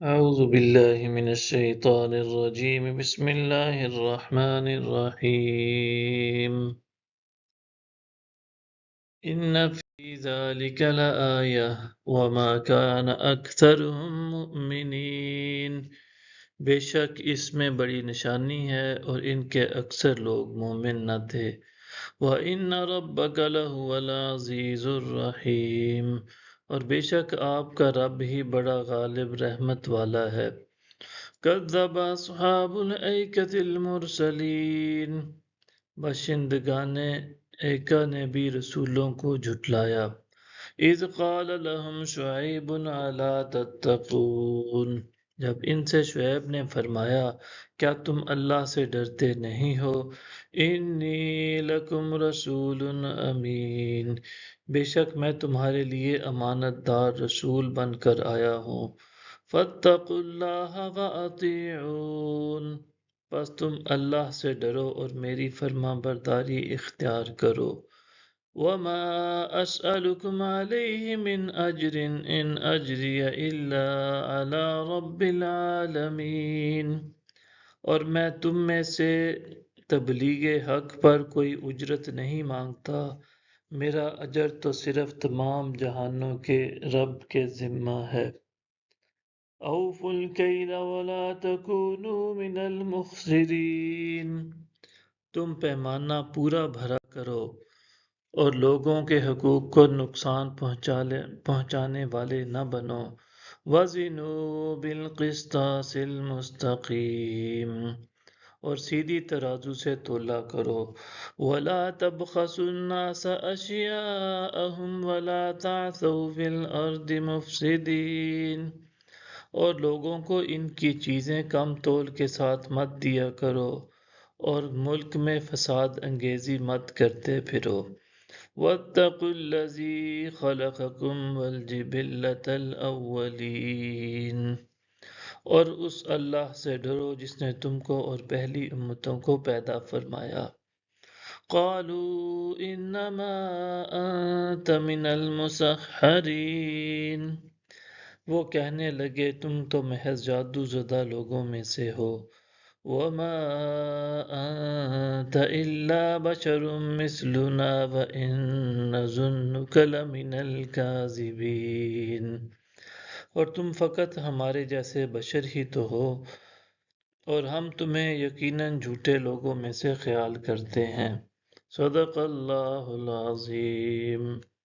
أعوذ بالله من الشيطان الرجيم بسم الله الرحمن الرحيم إن في ذلك لآية وما كان أكثرهم مؤمنين بے شک اس میں بڑی نشانی ہے اور ان کے اکثر لوگ مومن نہ تھے وَإِنَّ رَبَّكَ لَهُوَ الْعَزِيزُ الرَّحِيمُ اور بے شک آپ کا رب ہی بڑا غالب رحمت والا ہے کذب اصحاب الایکة المرسلین باشندگان ایکا نے بھی رسولوں کو جھٹلایا اذ قال لهم شعیب الا تتقون جب ان سے شعیب نے فرمایا کیا تم اللہ سے ڈرتے نہیں ہو انی لکم رسول امین بے شک میں تمہارے لیے امانت دار رسول بن کر آیا ہوں فاتقوا اللہ وَأَطِیعُونِ پس تم اللہ سے ڈرو اور میری فرما برداری اختیار کرو وَمَا أَسْأَلُكُمْ عَلَيْهِ مِنْ أَجْرٍ إِنْ أَجْرِيَ إِلَّا عَلَى رَبِّ الْعَالَمِينَ اور میں تم میں سے تبلیغ حق پر کوئی اجرت نہیں مانگتا میرا اجر تو صرف تمام جہانوں کے رب کے ذمہ ہے اوفوا الکیل ولا تکونوا من المخسرین تم پیمانہ پورا بھرا کرو اور لوگوں کے حقوق کو نقصان پہنچانے والے نہ بنو وزنوا بالقسطاس المستقیم اور سیدھی ترازو سے تولا کرو ولا تبخسوا الناس اشیاءهم ولا تعثوا فی الارض مفسدین اور لوگوں کو ان کی چیزیں کم تول کے ساتھ مت دیا کرو اور ملک میں فساد انگیزی مت کرتے پھرو وَاتَّقُوا الَّذِي خَلَقَكُمْ وَالْجِبِلَّةَ الْأَوَّلِينَ اور اس اللہ سے ڈرو جس نے تم کو اور پہلی امتوں کو پیدا فرمایا قَالُوا إِنَّمَا أَنْتَ مِنَ الْمُسَحَّرِينَ وہ کہنے لگے تم تو محض جادو زدہ لوگوں میں سے ہو وَمَا أَنْتَ إِلَّا بَشَرٌ مِثْلُنَا وَإِن نَّظُنُّكَ لَمِنَ الْكَاذِبِينَ اور تم فقط ہمارے جیسے بشر ہی تو ہو اور ہم تمہیں یقیناً جھوٹے لوگوں میں سے خیال کرتے ہیں صدق اللہ العظیم